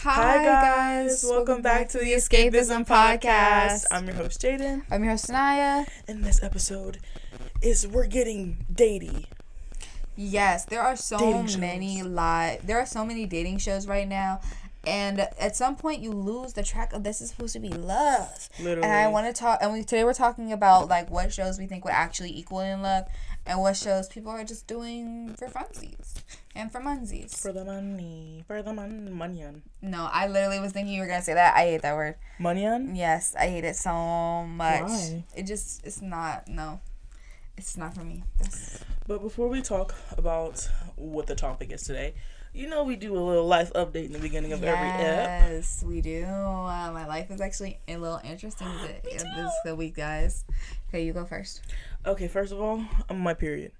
Hi guys, welcome back to the Escapism Podcast. I'm your host Jaden. I'm your host Anaya. And this episode is we're getting datey. Yes, there are so many dating shows right now, and at some point you lose the track of this is supposed to be love. Literally. And I want to talk. Today we're talking about like what shows we think would actually equal in love, and what shows people are just doing for funsies and for munsies. For the money. Money. No, I literally was thinking you were gonna say that. I hate that word. Money? Yes, I hate it so much. Why? It's not. No, it's not for me. But before we talk about what the topic is today, you know we do a little life update in the beginning of every ep. Yes, we do. My life is actually a little interesting this week, guys. Okay, you go first. Okay, first of all, I'm on my period.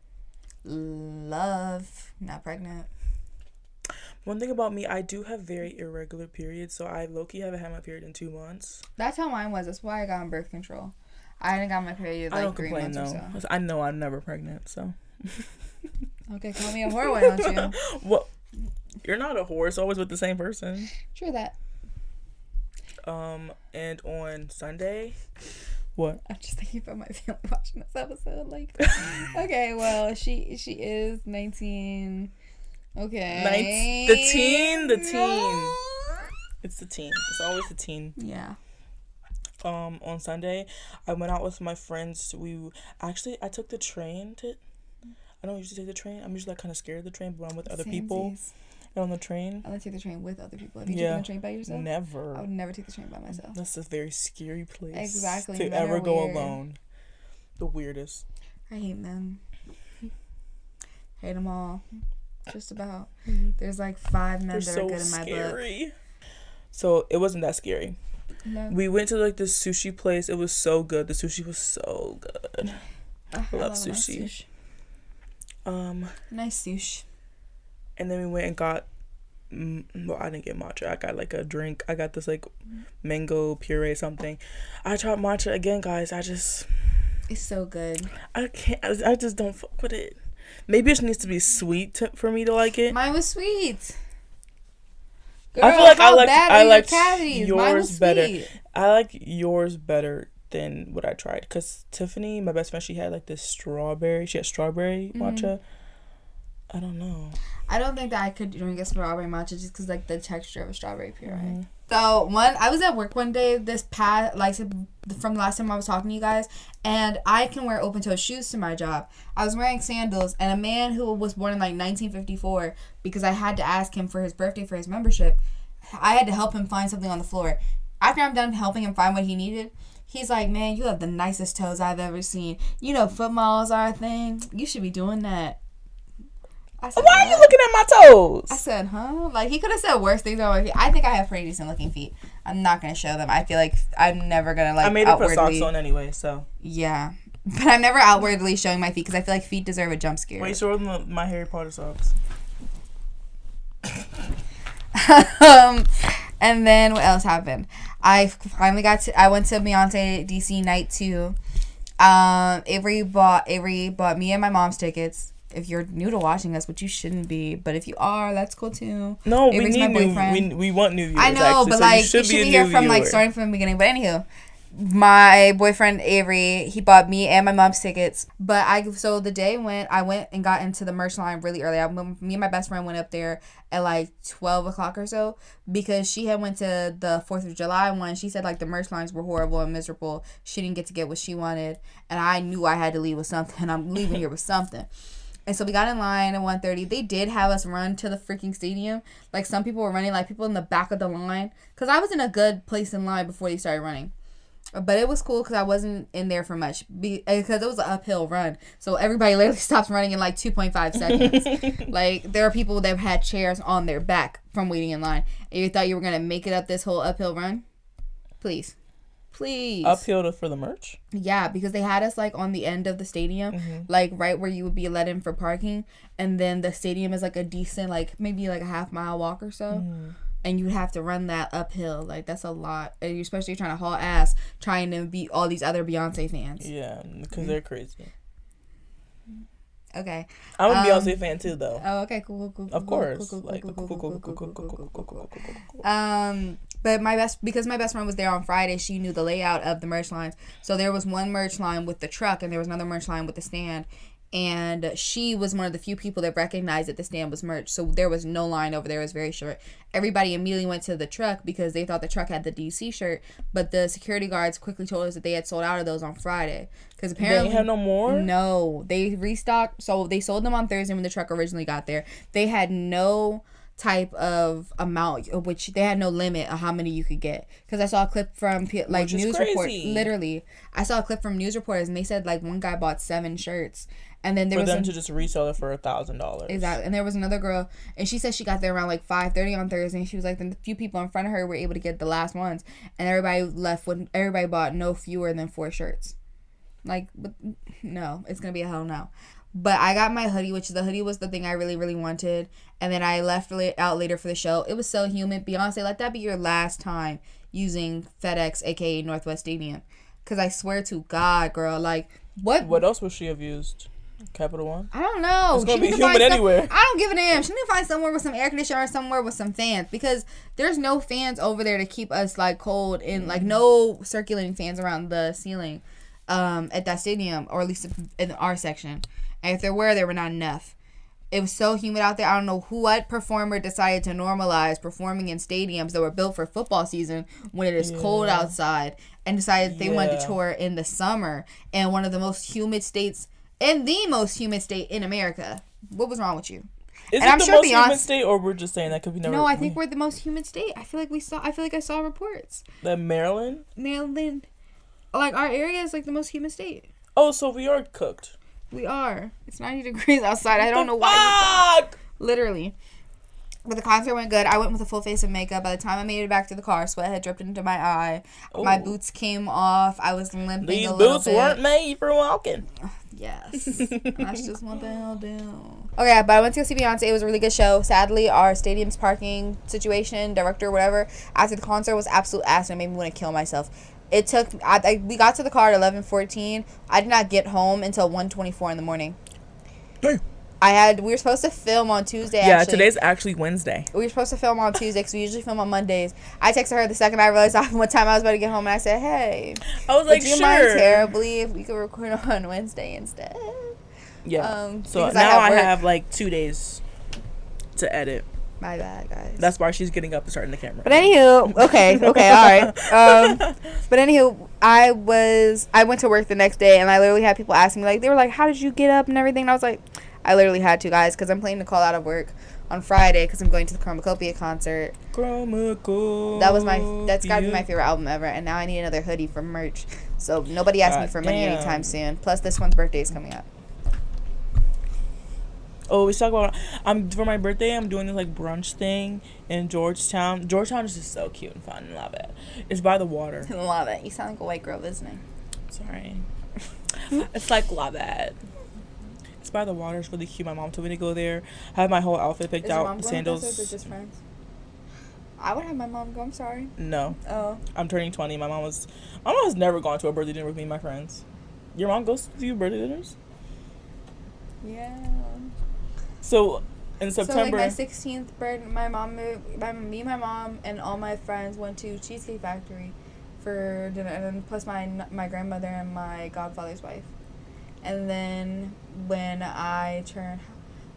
Love. Not pregnant. One thing about me, I do have very irregular periods, so I low-key haven't had my period in 2 months. That's how mine was. That's why I got on birth control. I hadn't got my period like 3 months or so. I know I'm never pregnant, so. Okay, call me a whore, why don't you? Well, you're not a whore. It's always with the same person. True that. And on Sunday, what? I'm just thinking about my family watching this episode. Like, okay, well, she is 19. Okay. The teen. It's the teen. It's always the teen. Yeah. On Sunday, I went out with my friends. I took the train to. I don't usually take the train. I'm usually like kind of scared of the train, but I'm with other people. And on the train. I would take the train with other people. Have you taken the train by yourself? Never. I would never take the train by myself. That's a very scary place. Exactly. To ever go alone. The weirdest. I hate them. Hate them all. Just about. Mm-hmm. There's like 5 men that are good in my book. So it wasn't that scary. No. We went to like this sushi place. It was so good. The sushi was so good. I love sushi. Nice sushi. And then we went and got, well, I didn't get matcha. I got like a drink. I got this like mango puree something. I tried matcha again, guys. It's so good. I just don't fuck with it. Maybe it needs to be sweet for me to like it. Mine was sweet. Girl, I feel like I like yours better. Sweet? I like yours better than what I tried. Because Tiffany, my best friend, she had like this strawberry. She had strawberry matcha. I don't know. I don't think that I could drink a strawberry matcha just because like the texture of a strawberry puree. Mm-hmm. So I was at work one day from the last time I was talking to you guys, and I can wear open toe shoes to my job. I was wearing sandals, and a man who was born in like 1954, because I had to ask him for his birthday for his membership, I had to help him find something on the floor. After I'm done helping him find what he needed, he's like, "Man, you have the nicest toes I've ever seen. You know, foot models are a thing. You should be doing that." I said, why are you looking at my toes? I said, huh? Like, he could have said worse things about my feet. I think I have pretty decent looking feet. I'm not going to show them. I feel like I'm never going to, like, I made it put socks on anyway, so. Yeah. But I'm never outwardly showing my feet because I feel like feet deserve a jump scare. Wait, show them my Harry Potter socks. And then what else happened? I finally I went to Beyonce DC night 2. Avery bought me and my mom's tickets. If you're new to watching us, which you shouldn't be, but if you are, that's cool too. No, Avery's we need we want new viewers. I know, actually, but so like you should be here from like starting from the beginning. But anywho, my boyfriend Avery, he bought me and my mom's tickets. But so the day I went and got into the merch line really early. Me and my best friend went up there at like 12 o'clock or so because she had went to the 4th of July one. She said like the merch lines were horrible and miserable. She didn't get what she wanted, and I knew I had to leave with something. I'm leaving here with something. And so we got in line at 1:30. They did have us run to the freaking stadium. Like, some people were running, like, people in the back of the line. Because I was in a good place in line before they started running. But it was cool because I wasn't in there for much. Because it was an uphill run. So everybody literally stops running in, like, 2.5 seconds. Like, there are people that had chairs on their back from waiting in line. And you thought you were going to make it up this whole uphill run? Please. Uphill for the merch? Yeah, because they had us like on the end of the stadium, like right where you would be let in for parking, and then the stadium is like a decent, like maybe like a half-mile walk or so, and you have to run that uphill. Like, that's a lot, and especially trying to haul ass trying to beat all these other Beyonce fans. Yeah, because they're crazy. Okay. I'm a Beyonce fan too, though. Oh, okay, cool. Of course. But because my best friend was there on Friday, she knew the layout of the merch lines. So there was one merch line with the truck, and there was another merch line with the stand. And she was one of the few people that recognized that the stand was merch. So there was no line over there. It was very short. Everybody immediately went to the truck because they thought the truck had the DC shirt. But the security guards quickly told us that they had sold out of those on Friday. Because apparently... They have no more? No. They restocked. So they sold them on Thursday when the truck originally got there. They had no type of amount, which they had no limit of how many you could get. Because I saw a clip from news report. Literally. I saw a clip from news reporters and they said one guy bought 7 shirts. And then there was to just resell it for $1,000. Exactly. And there was another girl, and she said she got there around 5:30 on Thursday. And she was like, the few people in front of her were able to get the last ones, and everybody bought no fewer than 4 shirts. No, it's gonna be a hell no. But I got my hoodie, which the hoodie was the thing I really, really wanted. And then I left out later for the show. It was so humid. Beyonce, let that be your last time using FedEx, aka Northwest Stadium, because I swear to God, girl, what else would she have used? Capital One? I don't know. It's gonna be humid anywhere. I don't give a damn. She need to find somewhere with some air conditioner or somewhere with some fans, because there's no fans over there to keep us cold, and no circulating fans around the ceiling at that stadium, or at least in our section. And if there were not enough. It was so humid out there. I don't know what performer decided to normalize performing in stadiums that were built for football season when it is cold outside, and decided they wanted to tour in the summer in one of the most humid states. In the most humid state in America. What was wrong with you? Is it the most humid state, or we're just saying that because we never... No, I think we're the most humid state. I feel like I saw reports. That Maryland? Our area is the most humid state. Oh, so we are cooked. We are. It's 90 degrees outside. I don't know why. Literally. But the concert went good. I went with a full face of makeup. By the time I made it back to the car, sweat had dripped into my eye. Ooh. My boots came off. I was limping a little bit. These boots weren't made for walking. Yes. That's just what the hell do. Okay, but I went to go see Beyonce. It was a really good show. Sadly, our stadium's parking situation, director, whatever, after the concert was absolute ass, and it made me want to kill myself. It took... we got to the car at 11:14. I did not get home until 1:24 in the morning. Hey. We were supposed to film on Tuesday, Yeah, actually. Today's actually Wednesday. We were supposed to film on Tuesday because we usually film on Mondays. I texted her the second I realized what time I was about to get home, and I said, hey. I was like, would you mind terribly if we could record on Wednesday instead? Yeah. So now I have 2 days to edit. My bad, guys. That's why she's getting up and starting the camera. But anywho, okay, all right. But anywho, I went to work the next day, and I literally had people asking me, they were like, how did you get up and everything? And I was like, I literally had to, guys, because I'm planning to call out of work on Friday because I'm going to the Chromacopia concert. Chromacopia. That's got to be my favorite album ever, and now I need another hoodie for merch. So nobody asked me for money anytime soon. Plus, this one's birthday is coming up. Oh, we talk about for my birthday. I'm doing this brunch thing in Georgetown. Georgetown is just so cute and fun. I love it. It's by the water. Love it. You sound like a white girl visiting. Sorry. It's love it. It's by the water. It's really cute. My mom told me to go there. I have my whole outfit picked out. Mom sandals. Going with just friends? I would have my mom go. I'm sorry. No. Oh. I'm turning 20. My mom has never gone to a birthday dinner with me and my friends. Your mom goes to your birthday dinners? Yeah. So, in September... my 16th birthday, my mom, and all my friends went to Cheesecake Factory for dinner, and then plus my grandmother and my godfather's wife. And then when I turned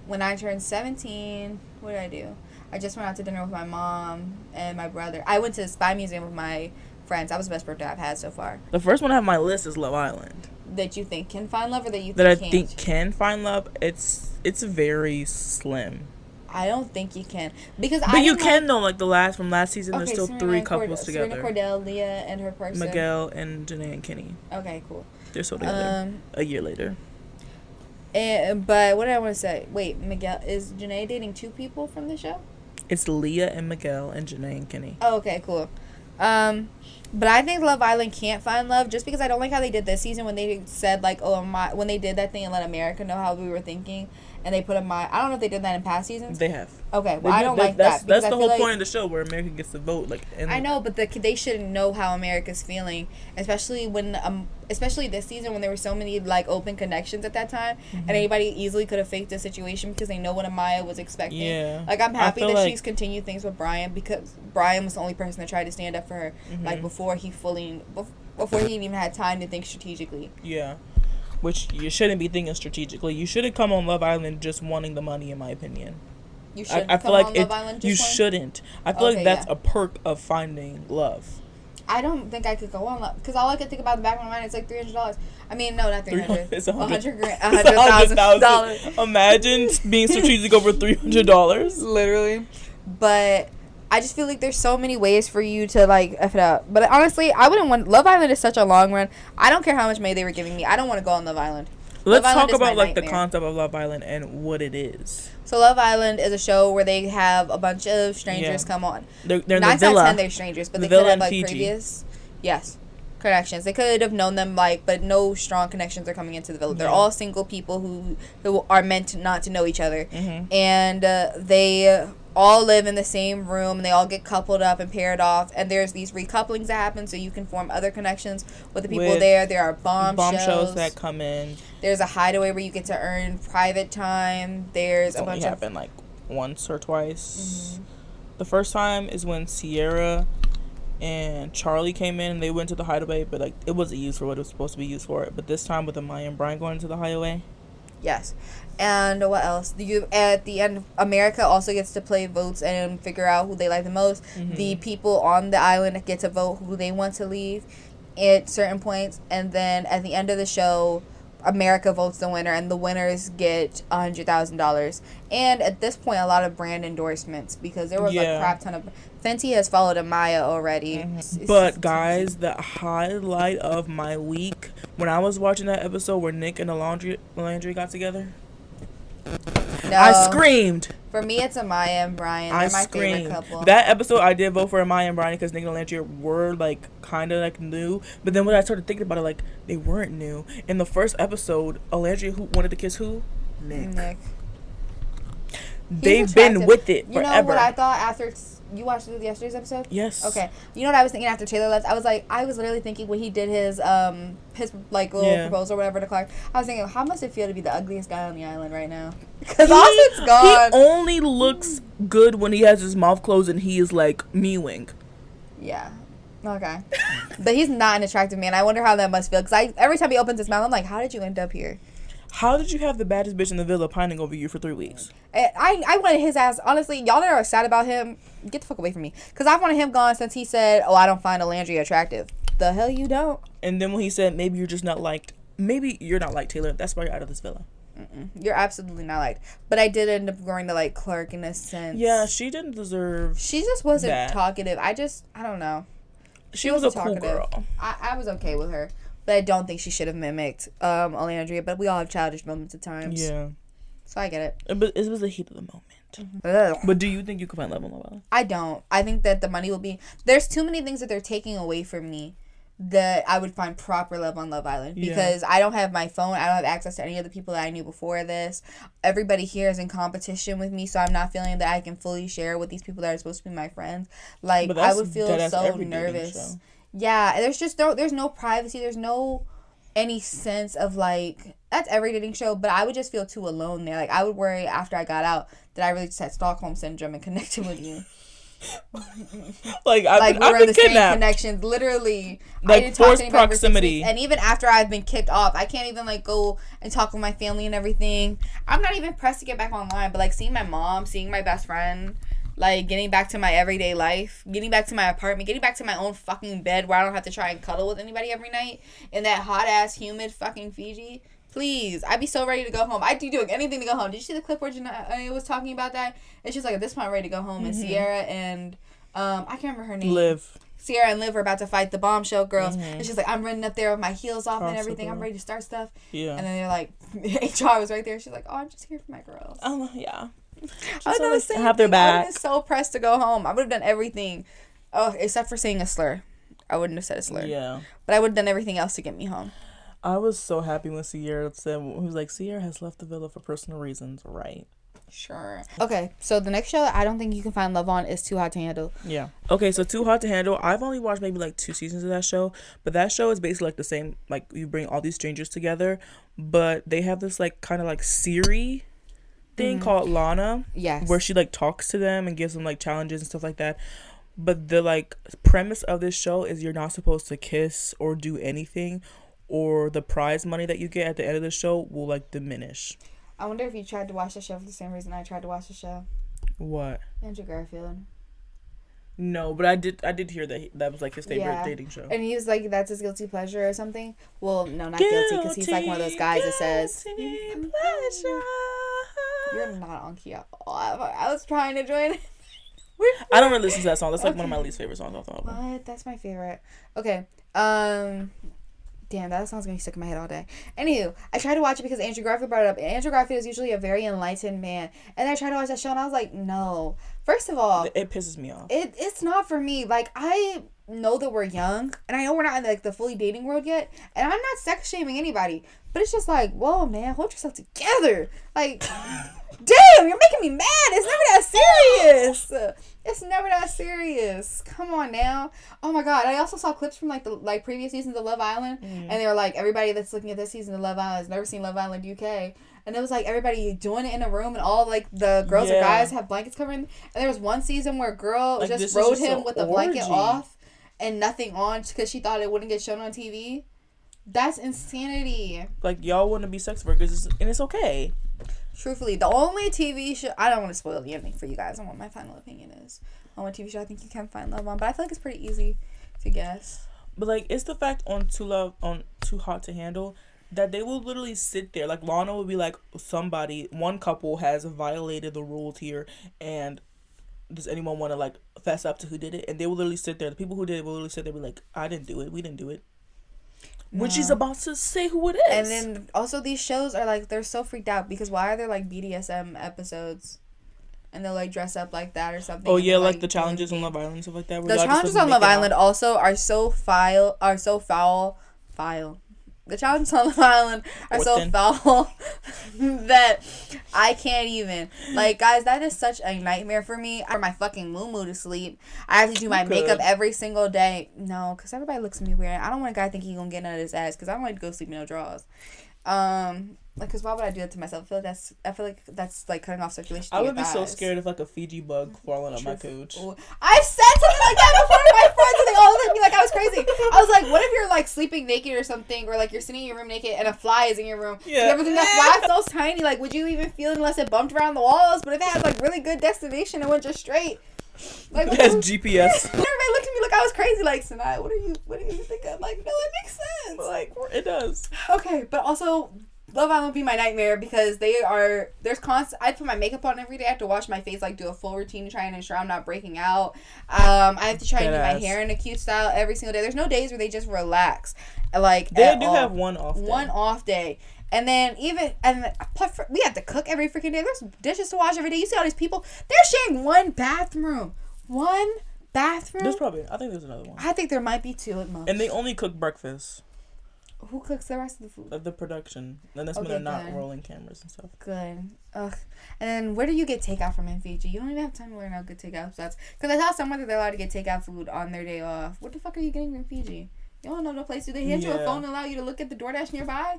17, what did I do? I just went out to dinner with my mom and my brother. I went to the Spy Museum with my friends. That was the best birthday I've had so far. The first one I have on my list is Love Island. That you think can find love, or that you think that I can't? think can find love. It's very slim. I don't think you can, but you can though. The last season, there's still Serena 3 couples together. Serena Cordell, Leah, and her person. Miguel and Janae and Kenny. Okay, cool. They're still together. A year later. But what did I want to say? Wait, Miguel is Janae dating 2 people from the show? It's Leah and Miguel and Janae and Kenny. Oh, okay, cool. But I think Love Island can't find love just because I don't like how they did this season when they said when they did that thing and let America know how we were thinking, and they put a Maya. I don't know if they did that in past seasons. They have. Okay, well, I don't like that. That's the whole point of the show, where America gets to vote. Like, I know, but they shouldn't know how America's feeling, especially especially this season when there were so many like open connections at that time, and anybody easily could have faked the situation because they know what Amaya was expecting. Yeah. Like, I'm happy that she's continued things with Brian, because Brian was the only person that tried to stand up for her, like before he even had time to think strategically. Yeah. Which you shouldn't be thinking strategically. You shouldn't come on Love Island just wanting the money, in my opinion. You shouldn't I come feel like on Love Island just shouldn't. I feel like that's a perk of finding love. I don't think I could go on Love, because all I could think about in the back of my mind is like $300. I mean, no, not 300. It's $100,000. Imagine being strategic over $300. Literally. But I just feel like there's so many ways for you to like F it up. But honestly, I wouldn't want. Love Island is such a long run. I don't care how much money they were giving me. I don't want to go on Love Island. Let's talk about like the concept of Love Island and what it is. So Love Island is a show where they have a bunch of strangers come on. They're 9 times out of 10 they're strangers, but they could have like previous connections. They could have known them, like, but no strong connections are coming into the villa. They're all single people who are meant not to know each other, and they all live in the same room, and they all get coupled up and paired off, and there's these recouplings that happen so you can form other connections with the people there. There are bomb shows that come in. There's a hideaway where you get to earn private time. There's a bunch of happened like once or twice. The first time is when Sierra and Charlie came in and they went to the hideaway, but like it wasn't used for what it was supposed to be used for. But this time with Amaya and Brian going to the hideaway. Yes. And what else? At the end, America also gets to play votes and figure out who they like the most. The people on the island get to vote who they want to leave at certain points. And then at the end of the show, America votes the winner, and the winners get $100,000. And at this point, a lot of brand endorsements, because there was a crap ton of... Fenty has followed Amaya already. But guys, the highlight of my week, when I was watching that episode where Nick and Landry got together, no, I screamed. For me, it's Amaya and Brian. They're my favorite couple. That episode, I did vote for Amaya and Brian because Nick and Landry were like kind of like new. But then when I started thinking about it, like they weren't new. In the first episode, Landry who wanted to kiss who? Nick. They've been with it forever. You know what I thought after... You watched yesterday's episode? Yes. Okay. You know what I was thinking after Taylor left? I was literally thinking when he did his like little proposal or whatever to Clark. I was thinking, how must it feel to be the ugliest guy on the island right now? Because Austin's gone. He only looks good when he has his mouth closed and he is like mewing. Yeah. Okay. But he's not an attractive man. I wonder how that must feel. Because every time he opens his mouth, I'm like, how did you end up here? How did you have the baddest bitch in the villa pining over you for 3 weeks? I wanted his ass. Honestly, y'all that are sad about him, get the fuck away from me. Because I've wanted him gone since he said, I don't find Landry attractive. The hell you don't? And then when he said, maybe you're not liked, Taylor. That's why you're out of this villa. You're absolutely not liked. But I did end up going to like Clark in a sense. Yeah, she didn't deserve. She just wasn't talkative. I don't know. She was a cool girl. I was okay with her. But I don't think she should have mimicked Alandria. But we all have childish moments at times. Yeah. So I get it. But it was the heat of the moment. But do you think you could find love on Love Island? I don't. I think that the money will be... There's too many things that they're taking away from me that I would find proper love on Love Island. Because I don't have my phone. I don't have access to any of the people that I knew before this. Everybody here is in competition with me. So I'm not feeling that I can fully share with these people that are supposed to be my friends. Like, I would feel so nervous. Yeah, there's no privacy. There's no any sense of like, that's every dating show, but I would just feel too alone there. Like, I would worry after I got out that I really just had Stockholm syndrome and connected with you. Like we're in the same connections, literally. Like, I didn't forced talk to proximity. And even after I've been kicked off, I can't even like go and talk with my family and everything. I'm not even pressed to get back online, but like seeing my mom, seeing my best friend, like getting back to my everyday life, getting back to my apartment, getting back to my own fucking bed where I don't have to try and cuddle with anybody every night in that hot ass humid fucking Fiji. Please, I'd be so ready to go home. I'd be doing anything to go home. Did you see the clip where Janai was talking about that? It's just like at this point I'm ready to go home. And Sierra and I can't remember her name. Sierra and Liv are about to fight the bombshell girls. And she's like, I'm running up there with my heels off and everything. I'm ready to start stuff. Yeah. And then they're like, HR was right there. She's like, oh, I'm just here for my girls. Oh, yeah. I was the same have their back. I would have been so pressed to go home. I would have done everything, except for saying a slur. I wouldn't have said a slur. Yeah. But I would have done everything else to get me home. I was so happy when Sierra said, he was like, Sierra has left the villa for personal reasons, right? Sure. Okay, so the next show that I don't think you can find love on is Too Hot to Handle. Yeah. Okay, so Too Hot to Handle, I've only watched maybe like 2 seasons of that show, but that show is basically like the same, like you bring all these strangers together, but they have this like kind of like Siri thing called Lana. Yes. Where she like talks to them and gives them like challenges and stuff like that. But the like premise of this show is you're not supposed to kiss or do anything, or the prize money that you get at the end of the show will like diminish. I wonder if you tried to watch the show for the same reason I tried to watch the show. What? Andrew Garfield. No, but I did hear that was like his favorite dating show. And he was like, that's his guilty pleasure or something. Well, no, not guilty, because he's like one of those guys that says, pleasure. You're not on key at all. I was trying to join it. I don't really listen to that song. That's like one of my least favorite songs off the album. What? That's my favorite. Okay. Damn, that song's gonna be stuck in my head all day. Anywho, I tried to watch it because Andrew Garfield brought it up. Andrew Garfield is usually a very enlightened man. And I tried to watch that show and I was like, no. First of all, it pisses me off. It's not for me. Like, I know that we're young and I know we're not in like the fully dating world yet. And I'm not sex shaming anybody. But it's just like, whoa, man, hold yourself together. Like, damn, you're making me mad. It's never that serious. It's never that serious. Come on now. Oh my god. I also saw clips from like the previous seasons of Love Island, and they were like, everybody that's looking at this season of Love Island has never seen Love Island UK. And it was like everybody doing it in a room, and all like the girls or guys have blankets covering. And there was one season where a girl like, just rode him with a blanket off and nothing on because she thought it wouldn't get shown on TV. That's insanity. Like, y'all want to be sex workers, and it's okay. Truthfully, the only TV show... I don't want to spoil the ending for you guys on what my final opinion is on what TV show I think you can find love on. But I feel like it's pretty easy to guess. But, like, it's the fact on Too Hot to Handle that they will literally sit there. Like, Lana will be like, one couple has violated the rules here, and does anyone want to, like, fess up to who did it? And they will literally sit there. The people who did it will literally sit there and be like, I didn't do it. We didn't do it. When she's about to say who it is. And then also these shows are like, they're so freaked out because why are there like BDSM episodes and they'll like dress up like that or something? Oh yeah, like the challenges on Love Island and stuff like that. The challenges on Love Island also are so foul. The challenges on Love Island are so foul that I can't even. Like, guys, that is such a nightmare for me. For my fucking moo to sleep. I have to do my makeup every single day. No, because everybody looks at me weird. I don't want a guy thinking he's going to get none of his ass because I don't want to go sleep in no drawers. Like, because why would I do that to myself? I feel like that's like cutting off circulation. I would be so scared of like a Fiji bug crawling up my cooch. I've said something like that before to my friends, and they all looked at me like I was crazy. I was like, what if you're like sleeping naked or something, or like you're sitting in your room naked and a fly is in your room? Yeah. You ever think that fly's so tiny? Like, would you even feel it unless it bumped around the walls? But if it had like really good destination, it went just straight. Like, it has GPS. Everybody looked at me like I was crazy. Like, Sanaa, what do you think of? Like, no, it makes sense. Like, it does. Okay, but also, Love Island would be my nightmare because there's constant. I put my makeup on every day. I have to wash my face, like do a full routine to try and ensure I'm not breaking out. I have to try and do my hair in a cute style every single day. There's no days where they just relax. Like, they do have one off day. And then we have to cook every freaking day. There's dishes to wash every day. You see all these people, they're sharing one bathroom. I think there's another one. I think there might be two at most. And they only cook breakfast. Who cooks the rest of the food? The production. And that's when they're not rolling cameras and stuff. Good. Ugh. And then where do you get takeout from in Fiji? You don't even have time to learn how good takeout is. Because I saw somewhere that they're allowed to get takeout food on their day off. What the fuck are you getting from Fiji? You don't know no place. Do they hand you a phone and allow you to look at the DoorDash nearby?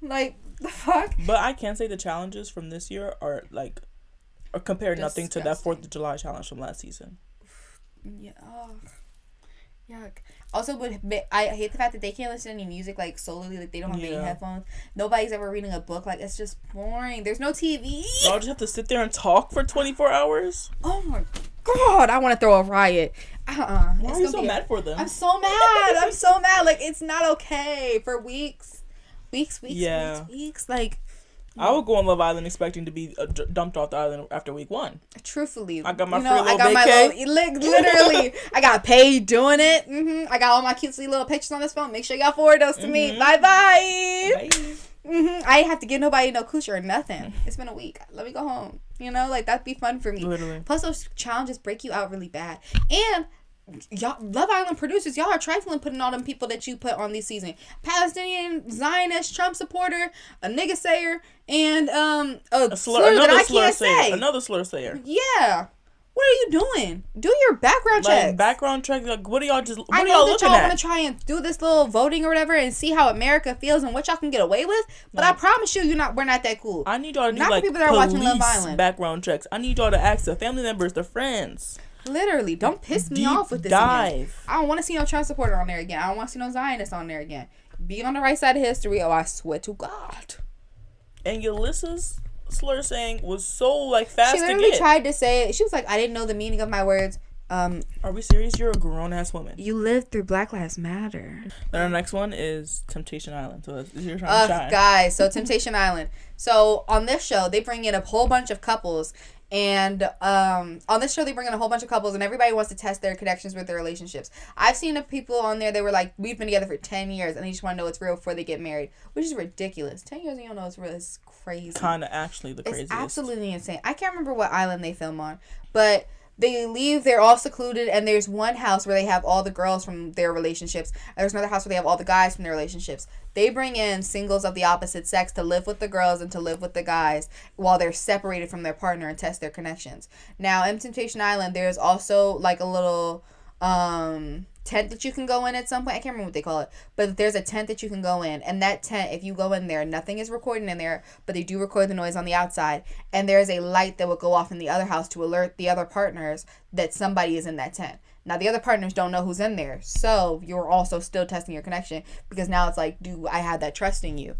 Like, the fuck? But I can say the challenges from this year are compare nothing to that 4th of July challenge from last season. Yeah. Oh. Yuck. Also, I hate the fact that they can't listen to any music, like, solely. Like, they don't have any headphones. Nobody's ever reading a book. Like, it's just boring. There's no TV. Y'all just have to sit there and talk for 24 hours? Oh, my God. I want to throw a riot. Why are you so mad for them? I'm so mad. Like, it's not okay for weeks. Weeks. Like, I would go on Love Island expecting to be dumped off the island after week 1. Truthfully. I got my free little vacay. Literally. I got paid doing it. Mm-hmm. I got all my cutesy little pictures on this phone. Make sure y'all forward those to me. Bye-bye. Mm-hmm. I ain't have to give nobody no coochie or nothing. It's been a week. Let me go home. You know, like, that'd be fun for me. Literally. Plus, those challenges break you out really bad. And y'all, Love Island producers, y'all are trifling putting all them people that you put on this season. Palestinian, Zionist, Trump supporter, a nigga sayer, and a slur that I can't say. Another slur sayer. Yeah. What are you doing? Do your background check. Background check. Like, what are y'all just? What I are know y'all that looking y'all at? want to try and do this little voting or whatever and see how America feels and what y'all can get away with. But I promise you, we're not that cool. I need y'all to do not like people that are watching Love police Island. background checks. I need y'all to ask their family members, their friends. Literally, don't piss me off with this again. I don't want to see no Trump supporter on there again. I don't want to see no Zionist on there again. Be on the right side of history. Oh, I swear to God. And Yalissa's slur saying was so like fast she literally tried to say it. She was like, I didn't know the meaning of my words. Are we serious? You're a grown-ass woman. You lived through Black Lives Matter. Then our next one is Temptation Island. So you're trying to shine. Guys, so Temptation Island. So on this show, they bring in a whole bunch of couples. And on this show, they bring in a whole bunch of couples, and everybody wants to test their connections with their relationships. I've seen people on there, they were like, we've been together for 10 years, and they just want to know it's real before they get married, which is ridiculous. 10 years and you don't know it's real is crazy. Kind of actually the craziest. It's absolutely insane. I can't remember what island they film on, but they leave, they're all secluded, and there's one house where they have all the girls from their relationships, and there's another house where they have all the guys from their relationships. They bring in singles of the opposite sex to live with the girls and to live with the guys while they're separated from their partner and test their connections. Now, in Temptation Island, there's also like a little tent that you can go in at some point. I can't remember what they call it, but there's a tent that you can go in, and that tent, if you go in there, nothing is recording in there, but they do record the noise on the outside, and there's a light that will go off in the other house to alert the other partners that somebody is in that tent. Now, the other partners don't know who's in there, so you're also still testing your connection, because now it's like, do I have that trust in you?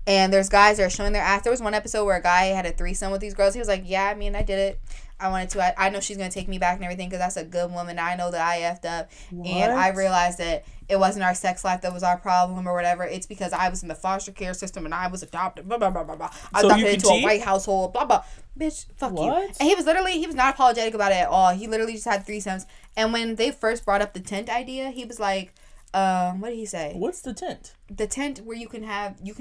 And there's guys that are showing their ass. There was one episode where a guy had a threesome with these girls. He was like, yeah, I mean, I did it. I wanted to. I know she's going to take me back and everything because that's a good woman. I know that I effed up. What? And I realized that it wasn't our sex life that was our problem or whatever. It's because I was in the foster care system and I was adopted. Blah, blah, blah, blah, blah. I adopted into a white household. Blah, blah. Bitch, fuck you. And he was not apologetic about it at all. He literally just had threesomes. And when they first brought up the tent idea, he was like, what did he say? What's the tent? The tent where you can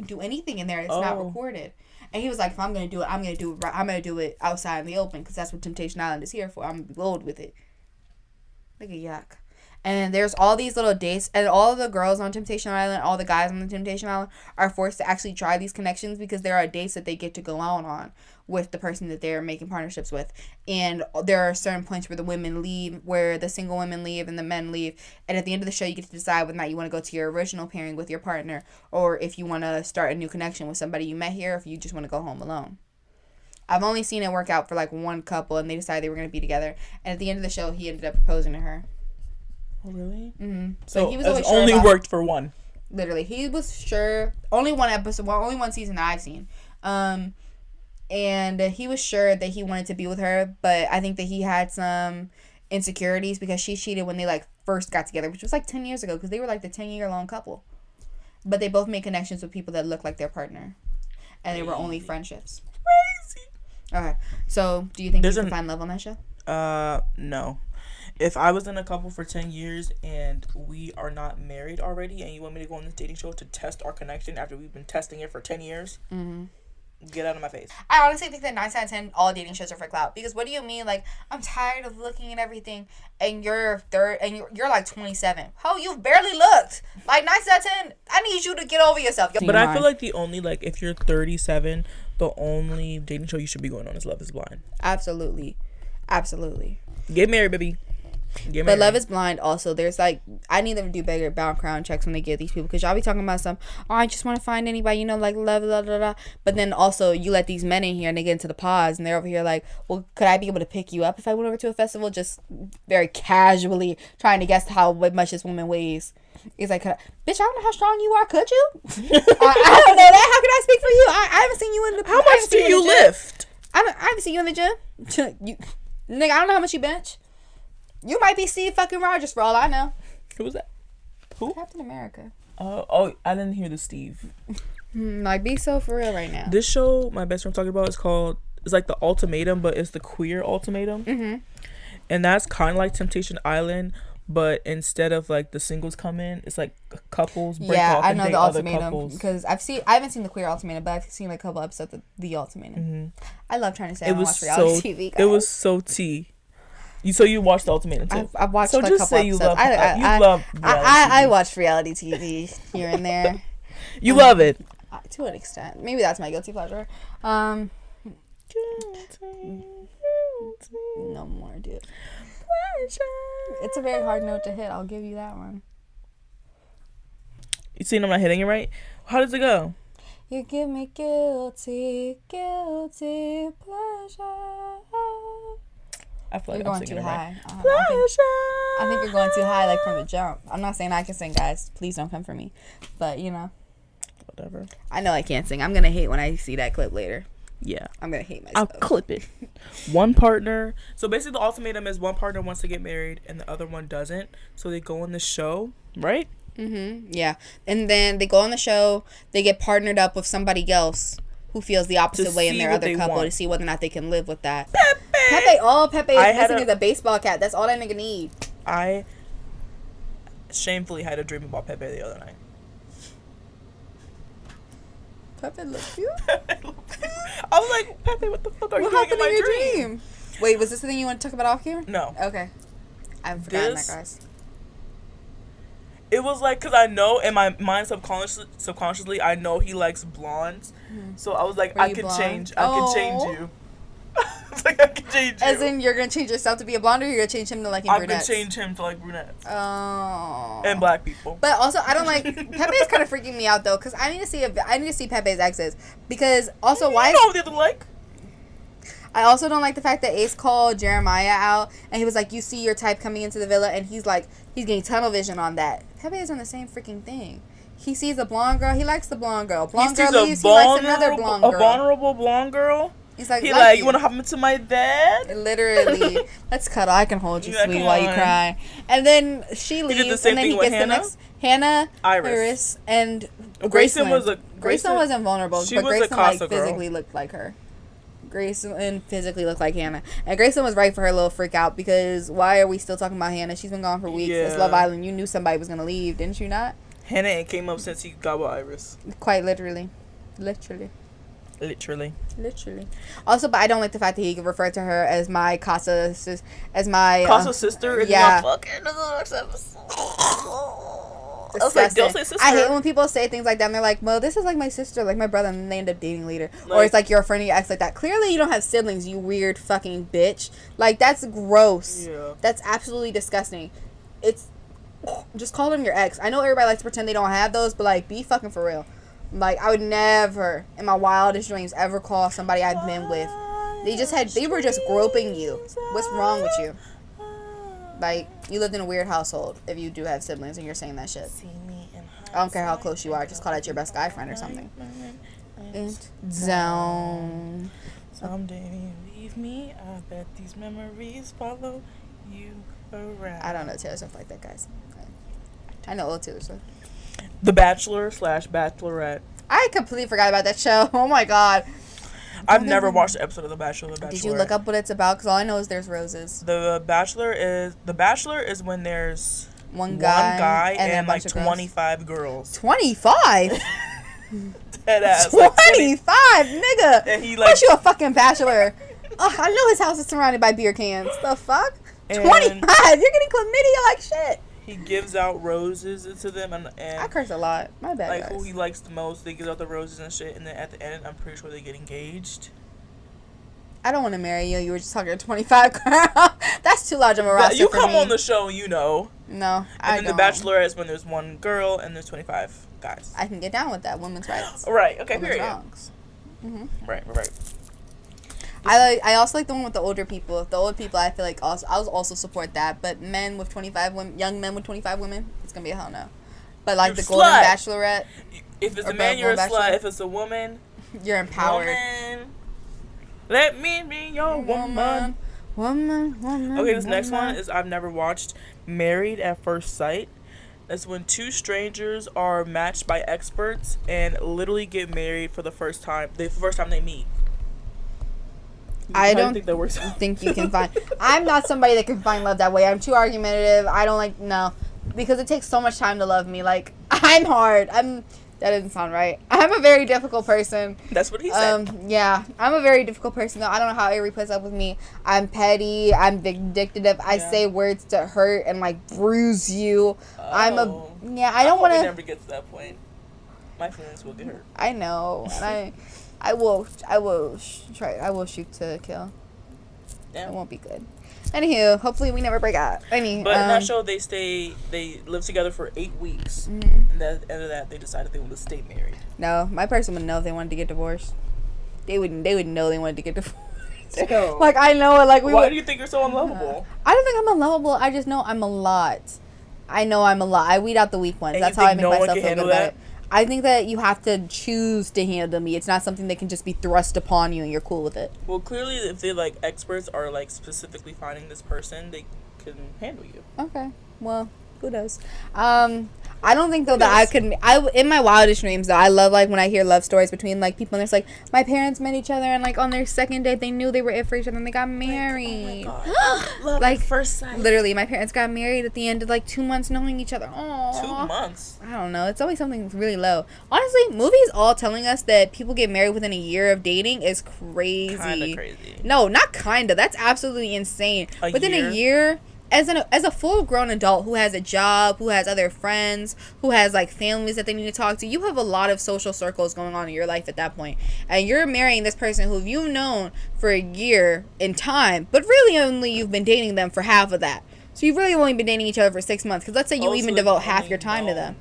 do anything in there. It's not recorded. And he was like, if I'm gonna do it, I'm gonna do it outside in the open because that's what Temptation Island is here for. I'm gonna be bold with it. Look at yuck. And there's all these little dates, and all the girls on Temptation Island, all the guys on the Temptation Island are forced to actually try these connections because there are dates that they get to go out on with the person that they're making partnerships with. And there are certain points where the women leave, where the single women leave and the men leave. And at the end of the show, you get to decide whether or not you want to go to your original pairing with your partner or if you want to start a new connection with somebody you met here or if you just want to go home alone. I've only seen it work out for like one couple, and they decided they were going to be together. And at the end of the show, he ended up proposing to her. Oh, really? Mm-hmm. So he was always sure only worked for one. Literally. He was sure. Only one episode. Well, only one season that I've seen. And he was sure that he wanted to be with her, but I think that he had some insecurities because she cheated when they like first got together, which was like 10 years ago because they were like the 10-year-long couple. But they both made connections with people that looked like their partner. And they were only friendships. Crazy. Okay. So, do you think you can find love on that show? No. If I was in a couple for 10 years and we are not married already and you want me to go on this dating show to test our connection after we've been testing it for 10 years, get out of my face. I honestly think that 9 out of 10 all dating shows are for clout. Because what do you mean? Like, I'm tired of looking at everything and you're you're like 27. Oh, you've barely looked. Like, 9 out of 10, I need you to get over yourself. But I feel like the only, like, if you're 37, the only dating show you should be going on is Love is Blind. Absolutely. Get married, baby. But Love is Blind also, there's like, I need them to do better background checks when they get these people, because y'all be talking about I just want to find anybody, you know, like love, blah, blah, blah. But then also you let these men in here and they get into the pods and they're over here like, well, could I be able to pick you up if I went over to a festival? Just very casually trying to guess how much this woman weighs. It's like, bitch, I don't know how strong you are. Could you? I don't know that. How can I speak for you? I haven't seen you in the. How much do you lift? I haven't seen you in the gym. Nigga, I don't know how much you bench. You might be Steve fucking Rogers for all I know. Who was that? Who? Captain America. Oh, I didn't hear the Steve. Like, be so for real right now. This show my best friend talking about it's like The Ultimatum, but it's the queer ultimatum. Mm-hmm. And that's kind of like Temptation Island, but instead of like the singles come in, it's like couples break off and date other couples. Because I haven't seen the queer ultimatum, but I've seen like a couple episodes of the ultimatum. Mm-hmm. I love trying to say I watch reality TV, guys. It was so tea. So you watched the Ultimatum too? I've watched so a just couple say episodes. You love I watch reality TV here and there. You love it. To an extent. Maybe that's my guilty pleasure. No more, dude. It's a very hard note to hit. I'll give you that one. You seen I'm not hitting it right? How does it go? You give me guilty pleasure. I feel like you're I'm going too high. I think you're going too high, like from the jump. I'm not saying I can sing, guys. Please don't come for me. But whatever. I know I can't sing. I'm gonna hate when I see that clip later. Yeah, I'm gonna hate myself. I'll clip it. One partner. So basically, the ultimatum is one partner wants to get married and the other one doesn't. So they go on the show, right? Yeah, and then they go on the show. They get partnered up with somebody else who feels the opposite way in their other couple to see whether or not they can live with that. Pepe. All Pepe is missing is a baseball cap. That's all that nigga need. I shamefully had a dream about Pepe the other night. Pepe look cute. I was like, Pepe, what the fuck are you doing in my dream? Wait, was this the thing you want to talk about off camera? No. Okay. I've forgotten that, guys. It was like, because I know in my mind subconsciously, I know he likes blondes. So I was like, I can change you. It's like, I can change you. As in, you're going to change yourself to be a blonde, or you're going to change him to liking brunettes? I can change him to like brunettes. Oh. And black people. But also, I don't like... Pepe is kind of freaking me out, though, because I need to see Pepe's exes. Because, also, why... You know what they look like? I also don't like the fact that Ace called Jeremiah out, and he was like, you see your type coming into the villa, and he's like, he's getting tunnel vision on that. Pepe is on the same freaking thing. He sees a blonde girl, he likes the blonde girl. Blonde girl leaves, he likes another blonde girl. A vulnerable blonde girl? He's like, he like, you want to hop into my bed? Literally. Let's cuddle. I can hold you, sweet, while you cry. And then she leaves, and then he gets the next... Hannah, Iris, and Grayson wasn't vulnerable, but Grayson like physically girl. looked like her. Grayson physically looked like Hannah. And Grayson was right for her little freak out, because why are we still talking about Hannah? She's been gone for weeks. Yeah. It's Love Island. You knew somebody was going to leave, didn't you not? Hannah ain't came up since he got with Iris. Quite literally. Also, but I don't like the fact that he referred to her as my Casa sister. Yeah. Fucking I was like, don't say sister. I hate when people say things like that and they're like, well, this is like my sister, like my brother, and they end up dating later. Or it's like you're a friend of your ex like that. Clearly you don't have siblings, you weird fucking bitch. Like, that's gross. Yeah. That's absolutely disgusting. It's just call them your ex. I know everybody likes to pretend they don't have those, but like, be fucking for real. Like, I would never in my wildest dreams ever call somebody I've been with. They were just groping you. What's wrong with you? Like, you lived in a weird household if you do have siblings and you're saying that shit. I don't care how close you are. Just call that your best guy friend or something. Zone. Someday you leave me. I bet these memories follow you around. I don't know Taylor Swift like that, guys. I know old Taylor Swift. The Bachelor / Bachelorette. I completely forgot about that show. Oh my god. I've never watched an episode of The Bachelor or The Bachelorette. Did you look up what it's about? Because all I know is there's roses. The Bachelor is when there's one guy and like 25 girls. 25? Dead ass. 25, nigga. And he like, you a fucking bachelor. Oh, I know his house is surrounded by beer cans. The fuck? 25? You're getting chlamydia like shit. He gives out roses to them, and I curse a lot. My bad, like, guys. who he likes the most, they give out the roses and shit, and then at the end, I'm pretty sure they get engaged. I don't want to marry you. You were just talking to 25 girl. That's too large of a roster you for come me. on the show, you know. No, I don't. And then The Bachelorette is when there's one girl and there's 25 guys. I can get down with that. Women's rights. Right. Okay. Women's period. wrongs. Mm-hmm. Right. I also like the one with the older people. The old people, I feel like I'll also support that. But men with 25 women, young men with 25 women, it's gonna be a hell no. But like the Golden Bachelorette. If it's a man, you're a slut. If it's a woman, you're empowered. Woman, let me be your woman. Okay, this next one is I've never watched. Married at First Sight. That's when two strangers are matched by experts and literally get married for the first time. The first time they meet. I don't think that works out. Think you can find. I'm not somebody that can find love that way. I'm too argumentative. I don't like, no, because it takes so much time to love me. Like, I'm hard. That doesn't sound right. I'm a very difficult person. That's what he said. Yeah, I'm a very difficult person, though. I don't know how Avery puts up with me. I'm petty. I'm vindictive. I say words to hurt and, like, bruise you. I don't want to... I never get to that point. My feelings will get hurt. I know. And I will shoot to kill. Yeah. It won't be good. Anywho, hopefully we never break up. But in that show, they live together for 8 weeks. Mm-hmm. And at the end of that, they decided they wanted to stay married. No, my person would know if they wanted to get divorced. They would know they wanted to get divorced. So, like, I know it. Like, why do you think you're so unlovable? I don't think I'm unlovable. I just know I'm a lot. I weed out the weak ones. That's how I make myself feel good about it. I think that you have to choose to handle me. It's not something that can just be thrust upon you and you're cool with it. Well, clearly, if they like experts are like specifically finding this person, they can handle you. Okay. Well, who knows? I don't think though that I could. In my wildest dreams though, I love like when I hear love stories between like people and it's like my parents met each other and like on their second date they knew they were it for each other and they got married. Oh my God. Love like at first sight. Literally, my parents got married at the end of like 2 months knowing each other. Aww. 2 months. I don't know. It's always something really low. Honestly, movies all telling us that people get married within a year of dating is crazy. Kinda crazy. No, not kinda. That's absolutely insane. Within a year. As a full-grown adult who has a job, who has other friends, who has, like, families that they need to talk to, you have a lot of social circles going on in your life at that point. And you're marrying this person who you've known for a year in time, but really only you've been dating them for half of that. So you've really only been dating each other for 6 months. Because let's say you even devote half your time to them.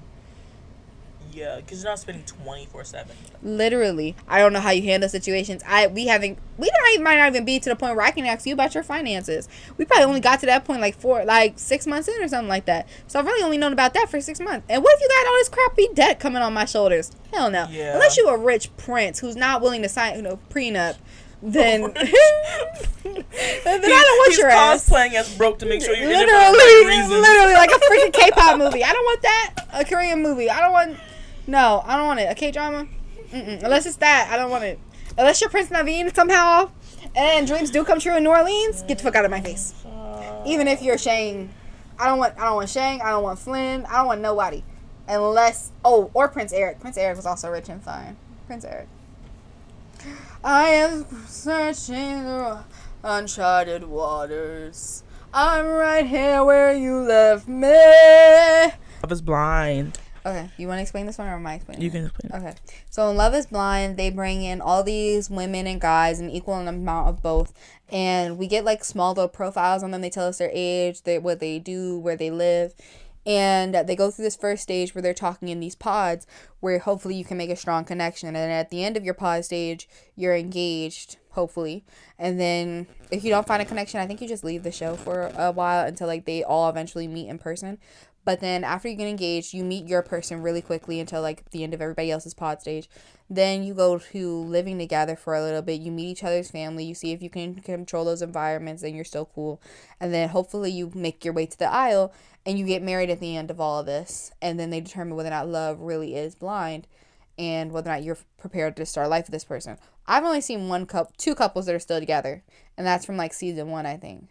Yeah, because you're not spending 24/7. Literally. I don't know how you handle situations. We might not even be to the point where I can ask you about your finances. We probably only got to that point like 6 months in or something like that. So I've really only known about that for 6 months. And what if you got all this crappy debt coming on my shoulders? Hell no. Yeah. Unless you're a rich prince who's not willing to sign prenup. Then, then I don't want your ass. He's cosplaying as broke to make sure you're literally like a freaking K-pop movie. I don't want that. A Korean movie. I don't want it. A K-drama. Unless it's that, I don't want it. Unless you're Prince Naveen somehow, and dreams do come true in New Orleans. Get the fuck out of my face. Even if you're Shang, I don't want Shang. I don't want Flynn. I don't want nobody. Unless or Prince Eric. Prince Eric was also rich and fine. Prince Eric. I am searching the uncharted waters. I'm right here where you left me. Love is Blind. Okay, you want to explain this one or am I explaining it? You can explain it. Okay, so in Love is Blind, they bring in all these women and guys, an equal amount of both, and we get like small little profiles on them. They tell us their age, what they do, where they live, and they go through this first stage where they're talking in these pods where hopefully you can make a strong connection, and at the end of your pod stage, you're engaged, hopefully, and then if you don't find a connection, I think you just leave the show for a while until like they all eventually meet in person. But then after you get engaged, you meet your person really quickly until like the end of everybody else's pod stage. Then you go to living together for a little bit. You meet each other's family. You see if you can control those environments and you're still cool. And then hopefully you make your way to the aisle and you get married at the end of all of this. And then they determine whether or not love really is blind and whether or not you're prepared to start life with this person. I've only seen two couples that are still together. And that's from like season 1, I think.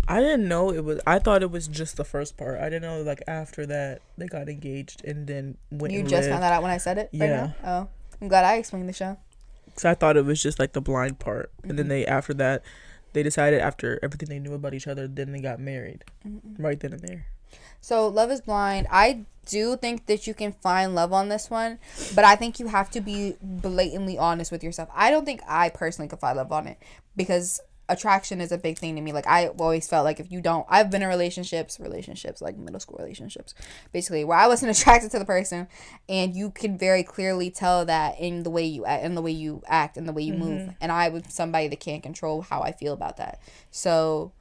I didn't know it was. I thought it was just the first part. I didn't know like after that they got engaged and then went. You just found that out when I said it. Yeah. Right now? Oh, I'm glad I explained the show. So I thought it was just like the blind part, and then after that, they decided after everything they knew about each other, then they got married, right then and there. So Love is Blind. I do think that you can find love on this one, but I think you have to be blatantly honest with yourself. I don't think I personally could find love on it because attraction is a big thing to me. Like I always felt like if you don't, I've been in relationships like middle school relationships basically where I wasn't attracted to the person, and you can very clearly tell that in the way you act and the way you move, and I was somebody that can't control how I feel about that. So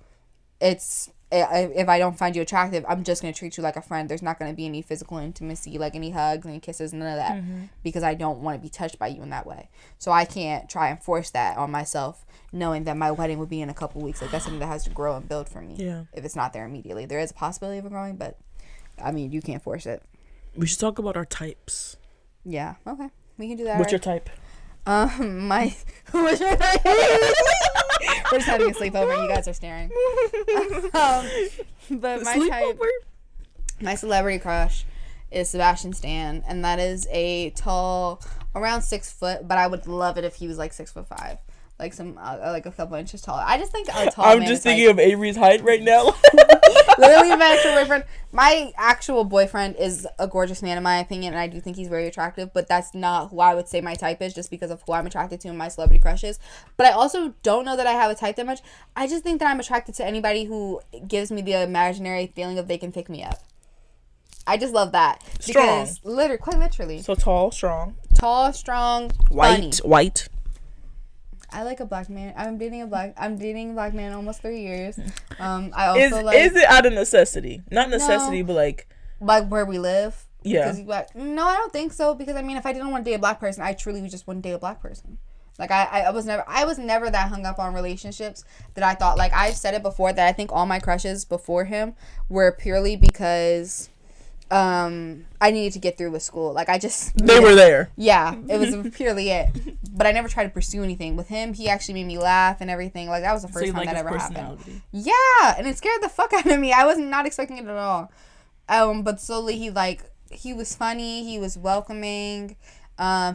it's if I don't find you attractive, I'm just going to treat you like a friend. There's not going to be any physical intimacy, like any hugs, any kisses, none of that, because I don't want to be touched by you in that way. So I can't try and force that on myself, knowing that my wedding would be in a couple weeks. Like, that's something that has to grow and build for me. Yeah. If it's not there immediately. There is a possibility of it growing, but, I mean, you can't force it. We should talk about our types. Yeah. Okay. We can do that. What's your type? What's your type? We're just having a sleepover and you guys are staring. But my type, my celebrity crush is Sebastian Stan, and that is a tall, around 6 foot, but I would love it if he was like 6'5". Like like a couple inches taller. I just think a tall I'm man just is thinking of Avery's height right now. literally my actual boyfriend. My actual boyfriend is a gorgeous man in my opinion, and I do think he's very attractive, but that's not who I would say my type is, just because of who I'm attracted to and my celebrity crushes. But I also don't know that I have a type that much. I just think that I'm attracted to anybody who gives me the imaginary feeling of they can pick me up. I just love that. Strong. Because quite literally. So tall, strong. Tall, strong, funny. White. I like a black man. I'm dating a black man almost 3 years. I also is it out of necessity? Not necessity, no, but like where we live. Yeah. Because he's black. No, I don't think so. Because I mean, if I didn't want to date a black person, I truly just wouldn't date a black person. Like I was never that hung up on relationships that I thought, like I've said it before, that I think all my crushes before him were purely because I needed to get through with school. Like they were there. Yeah, it was purely it. But I never tried to pursue anything. With him, he actually made me laugh and everything. Like that was the first time that ever happened. Yeah, and it scared the fuck out of me. I was not expecting it at all. But slowly he was funny. He was welcoming.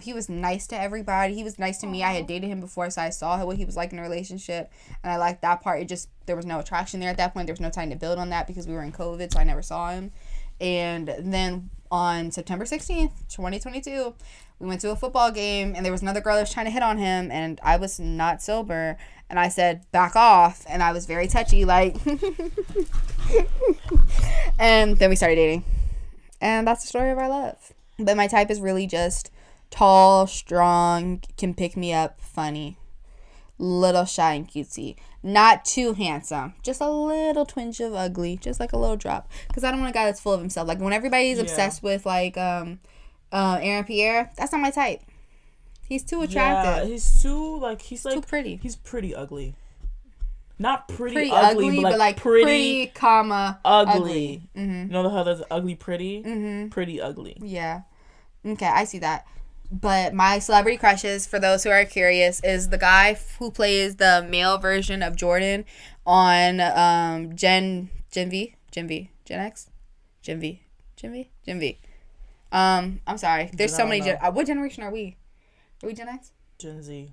He was nice to everybody. He was nice to me. I had dated him before, so I saw what he was like in a relationship, and I liked that part. There was no attraction there at that point. There was no time to build on that because we were in COVID, so I never saw him. And then on September 16th, 2022, we went to a football game, and there was another girl that was trying to hit on him, and I was not sober, and I said, back off, and I was very touchy, like, and then we started dating, and that's the story of our love. But my type is really just tall, strong, can pick me up, funny, little shy and cutesy. Not too handsome. Just a little twinge of ugly. Just like a little drop. Because I don't want a guy that's full of himself. Like when everybody's obsessed with like Aaron Pierre, that's not my type. He's too attractive. Yeah, he's too pretty. He's pretty ugly. Not pretty ugly, but like pretty, comma ugly. Mm-hmm. You know how there's ugly pretty? Mm-hmm. Pretty ugly. Yeah. Okay, I see that. But my celebrity crushes, for those who are curious, is the guy who plays the male version of Jordan on Gen X? Gen V. I'm sorry. There's so many. What generation are we? Are we Gen X? Gen Z.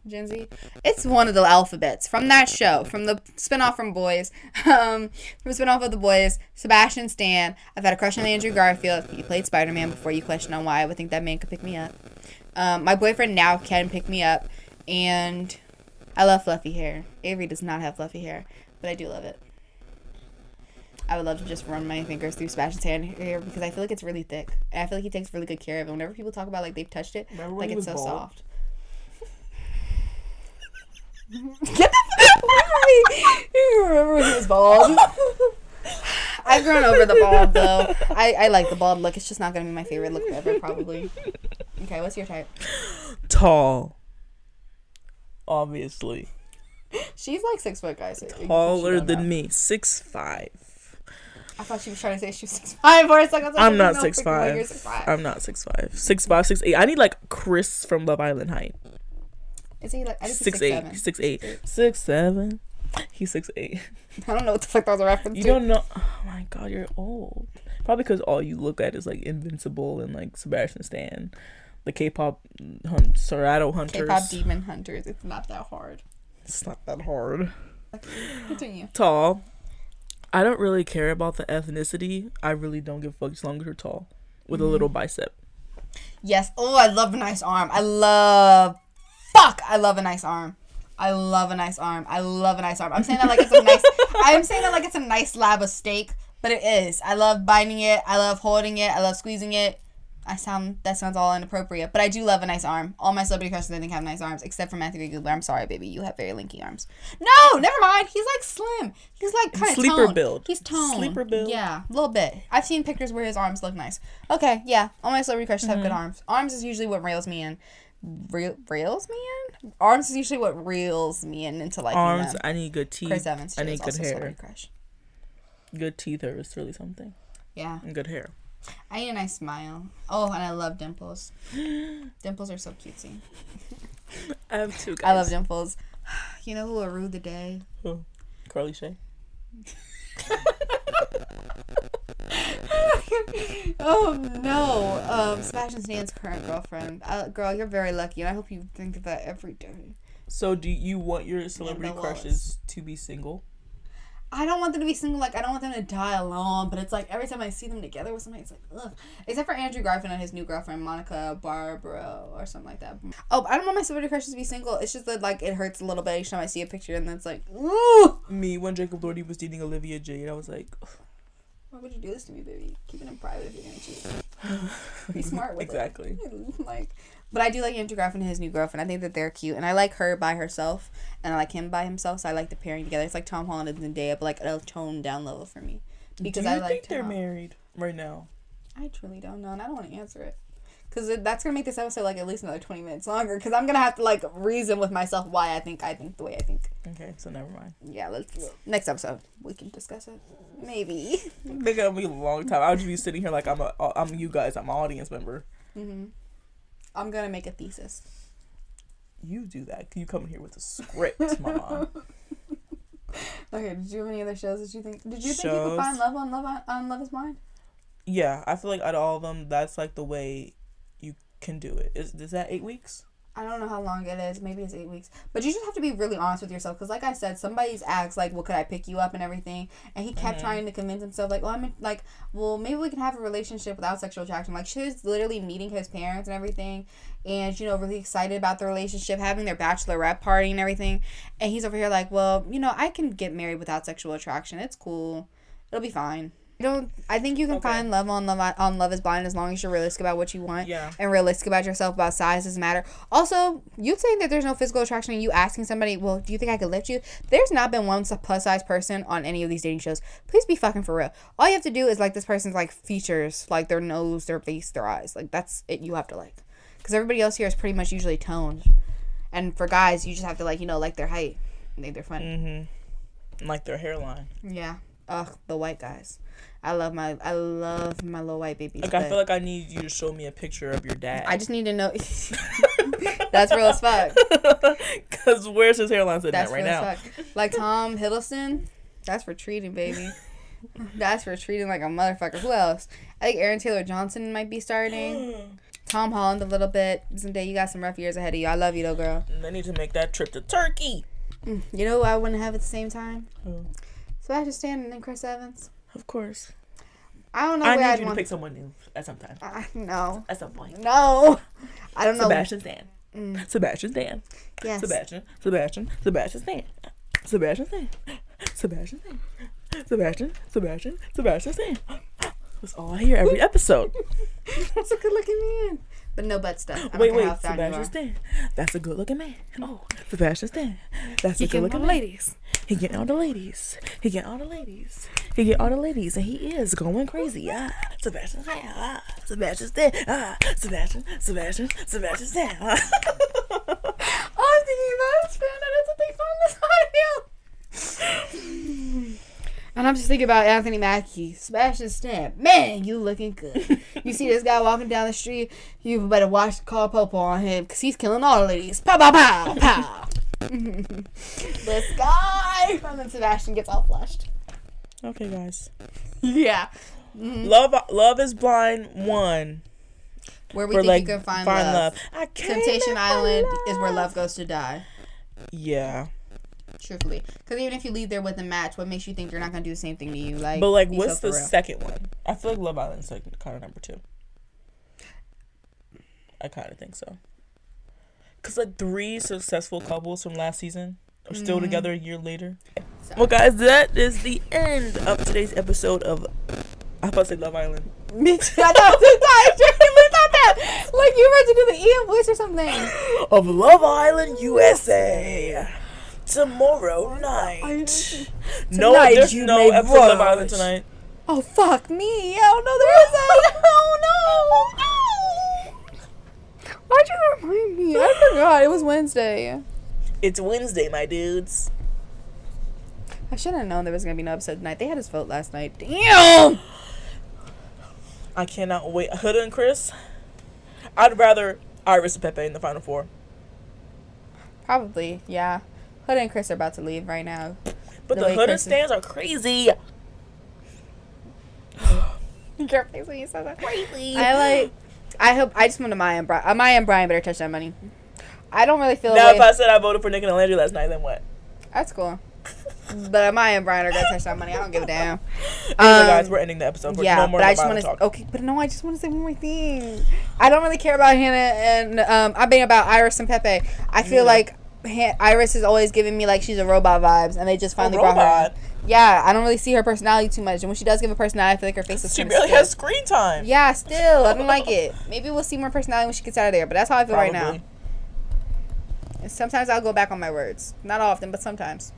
It's one of the alphabets from that show, from the spinoff from Boys, from the spinoff of The Boys. Sebastian Stan. I've had a crush on Andrew Garfield. He played Spider-Man before. You question on why I would think that man could pick me up. My boyfriend now can pick me up, and I love fluffy hair. Avery does not have fluffy hair, but I do love it. I would love to just run my fingers through Sebastian's hair because I feel like it's really thick. And I feel like he takes really good care of it. Whenever people talk about like they've touched it, like it's so soft. Get the fuck away from me! You remember when he was bald? I've grown over the bald though. I like the bald look. It's just not gonna be my favorite look ever, probably. Okay, what's your type? Tall. Obviously. She's like 6 foot, guys. So taller than me. 6'5". I thought she was trying to say she was 6'5" for a second. I'm not 6'5". I'm not 6'5". 6'5", 6'8". I need like Chris from Love Island height. Is he like 6'8"? 6'8". 6'7". He's 6'8". I don't know what the fuck that was a reference to. You don't know? Oh my god, you're old. Probably because all you look at is like Invincible and like Sebastian Stan, the K-pop Serato Hunters. K-pop Demon Hunters. It's not that hard. It's not that hard. Okay, continue. Tall. I don't really care about the ethnicity. I really don't give a fuck as long as you're tall with a little bicep. Yes. Oh, I love a nice arm. I love a nice arm. I'm saying that like it's a nice. I'm saying that like it's a nice slab of steak, but it is. I love biting it. I love holding it. I love squeezing it. That sounds all inappropriate, but I do love a nice arm. All my celebrity crushes I think have nice arms, except for Matthew Googler. I'm sorry, baby, you have very lanky arms. No, never mind. He's like slim. He's like kind of sleeper build. He's toned. Sleeper build. Yeah, a little bit. I've seen pictures where his arms look nice. Okay, yeah. All my celebrity crushes have good arms. Arms is usually what rails me in. Arms is usually what reels me into like arms. Them. I need good teeth. Chris Evans. I need good hair. Good teeth are really something. Yeah. And good hair. I need a nice smile. Oh, and I love dimples. Dimples are so cutesy. I have 2 guys. I love dimples. You know who will rue the day? Who? Carly Shay. Oh no. Sebastian Stan's current girlfriend. Girl, you're very lucky, and I hope you think of that every day. So, do you want your celebrity crushes to be single? I don't want them to be single. Like, I don't want them to die alone. But it's like every time I see them together with somebody, it's like, ugh. Except for Andrew Garfield and his new girlfriend, Monica Barbaro, or something like that. Oh, I don't want my celebrity crushes to be single. It's just that, like, it hurts a little bit each time I see a picture, and then it's like, ooh. Me, when Jacob Doherty was dating Olivia Jade, I was like, ugh. Why would you do this to me, baby? Keep it in private if you're gonna cheat. Be smart with exactly. it. Like, but I do like Andrew Garfield and his new girlfriend. I think that they're cute, and I like her by herself, and I like him by himself. So I like the pairing together. It's like Tom Holland and Zendaya, but like at a toned down level for me. Because I think they're married right now? I truly don't know, and I don't want to answer it. Because that's going to make this episode, like, at least another 20 minutes longer. Because I'm going to have to, like, reason with myself why I think the way I think. Okay, so never mind. Yeah, next episode, we can discuss it. Maybe. They're going to be a long time. I'll just be sitting here like I'm you guys. I'm an audience member. Mm-hmm. I'm going to make a thesis. You do that. You come here with a script, mama. Okay, did you have any other shows that you think... Did you think you could find love on Love is Blind? Yeah, I feel like out of all of them, that's, like, the way you can do it. Is that 8 weeks? I don't know how long it is. Maybe it's 8 weeks. But you just have to be really honest with yourself. Because like I said, somebody's asked, like, well, could I pick you up and everything? And he kept trying to convince himself, like, well, maybe we can have a relationship without sexual attraction. Like, she was literally meeting his parents and everything. And, you know, really excited about the relationship, having their bachelorette party and everything. And he's over here like, well, you know, I can get married without sexual attraction. It's cool. It'll be fine. I think you can find love on Love is Blind as long as you're realistic about what you want and realistic about yourself, about size doesn't matter. Also, you saying that there's no physical attraction and you asking somebody, well, do you think I could lift you? There's not been one plus size person on any of these dating shows. Please be fucking for real. All you have to do is like this person's like features, like their nose, their face, their eyes. Like that's it you have to like. Because everybody else here is pretty much usually toned. And for guys, you just have to like, you know, like their height. Make their funny. Mm-hmm. Like their hairline. Yeah. Ugh, the white guys. I love my little white babies. Like, I feel like I need you to show me a picture of your dad. I just need to know. That's real as fuck. Because where's his hairline sitting at right now? Like Tom Hiddleston, that's for treating, baby. That's for treating like a motherfucker. Who else? I think Aaron Taylor Johnson might be starting. Tom Holland a little bit. Someday you got some rough years ahead of you. I love you though, girl. They need to make that trip to Turkey. You know who I wouldn't have at the same time? Who? Sebastian Stan and Chris Evans. Of course. I don't know. I need you to pick someone new at some time. No. At some point. No. I don't know. Sebastian Stan. Sebastian Stan. Yes. Sebastian Stan. Sebastian Stan. Sebastian Stan. Sebastian Stan. That's all I hear every episode. That's a good looking man. But no butt stuff. Wait. Sebastian Stan. That's a good looking man. Oh, Sebastian Stan. That's a good looking man. Ladies. He getting all the ladies. He get all the ladies, and he is going crazy. Sebastian Stan. Sebastian Stan. Sebastian Stan. I was thinking about his fan. That's what they found this audio. And I'm just thinking about Anthony Mackie, Sebastian Stan. Man, you looking good. You see this guy walking down the street, you better call Popo on him, because he's killing all the ladies. Pow, pow, pow, pow. This guy. And then Sebastian gets all flushed. Okay, guys. Yeah. Love is Blind 1. Where we think you can find love. Temptation Island is where love goes to die. Yeah. Truthfully, because even if you leave there with a match, what makes you think they're not gonna do the same thing to you? Like, but like, what's the second one? I feel like Love Island's like kind of number 2. I kind of think so. Cause like 3 successful couples from last season are still together a year later. So. Well, guys, that is the end of today's episode of. I was about to say Love Island. Me too. I thought that. Like you were to do the Ian voice or something. Of Love Island USA. Tomorrow night. No, there's no episode of Love Island tonight. Oh, fuck me. Oh, no, there isn't. Oh, no. Why'd you remind me? I forgot. It was Wednesday. It's Wednesday, my dudes. I should have known there was going to be no episode tonight. They had us vote last night. Damn. I cannot wait. Huda and Chris. I'd rather Iris and Pepe in the final 4. Probably, yeah. Huda and Chris are about to leave right now. But the Huda stands are crazy. Your face when you said that. Greatly. I just want to Maya and Brian better touch that money. I don't really feel. Now, if I said I voted for Nick and Landry last night, then what? That's cool. But Maya and Brian are gonna touch that money. I don't give a damn. Anyway, guys, we're ending the episode. Yeah, no more but I just want to. Okay, but no, I just want to say one more thing. I don't really care about Hannah and I mean about Iris and Pepe. I feel like Iris is always giving me like she's a robot vibes, and they just finally brought her in. Yeah, I don't really see her personality too much, and when she does give a personality, I feel like her face is. She barely has screen time. Yeah, still, I don't like it. Maybe we'll see more personality when she gets out of there, but that's how I feel right now. And sometimes I'll go back on my words. Not often, but sometimes.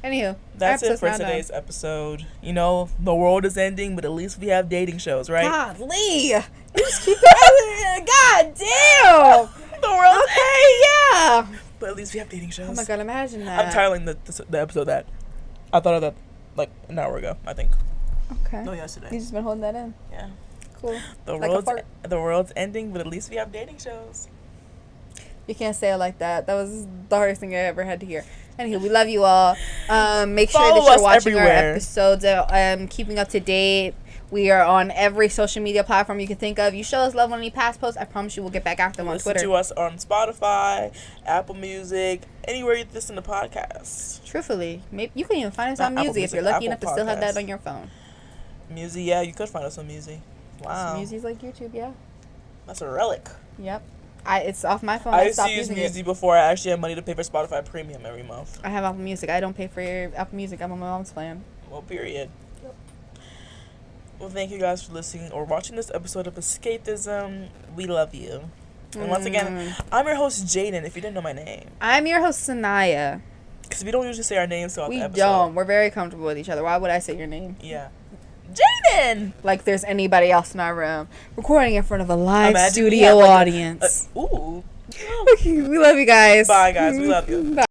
Anywho, that's it for today's episode. You know, the world is ending, but at least we have dating shows, right? Golly, you just keep it. God damn. The world. Okay, yeah. But at least we have dating shows. Oh my god, imagine that. I'm titling the episode that I thought of that like an hour ago, I think. Okay. No, yesterday. You just been holding that in. Yeah. Cool. The world's ending, but at least we have dating shows. You can't say it like that. That was the hardest thing I ever had to hear. Anywho, we love you all. Make sure that you're watching everywhere. Our episodes, keeping up to date. We are on every social media platform you can think of. You show us love on any past posts, I promise you we'll get back after them on Twitter. Listen to us on Spotify, Apple Music, anywhere you listen to podcasts. Truthfully, maybe you can even find us on Music if you're lucky enough to still have that on your phone. Music, yeah, you could find us on Music. Wow. Music's like YouTube, yeah. That's a relic. Yep. It's off my phone. I used to use Music before I actually had money to pay for Spotify Premium every month. I have Apple Music. I don't pay for your Apple Music. I'm on my mom's plan. Well, period. Yep. Well, thank you guys for listening or watching this episode of Escapism. We love you. And once again, I'm your host, Jaden, if you didn't know my name. I'm your host, Sanaya. Because we don't usually say our names throughout the episode. We don't. We're very comfortable with each other. Why would I say your name? Yeah. Jaden! Like there's anybody else in our room. Recording in front of a live studio audience. Ooh. We love you guys. Bye, guys. We love you. Bye.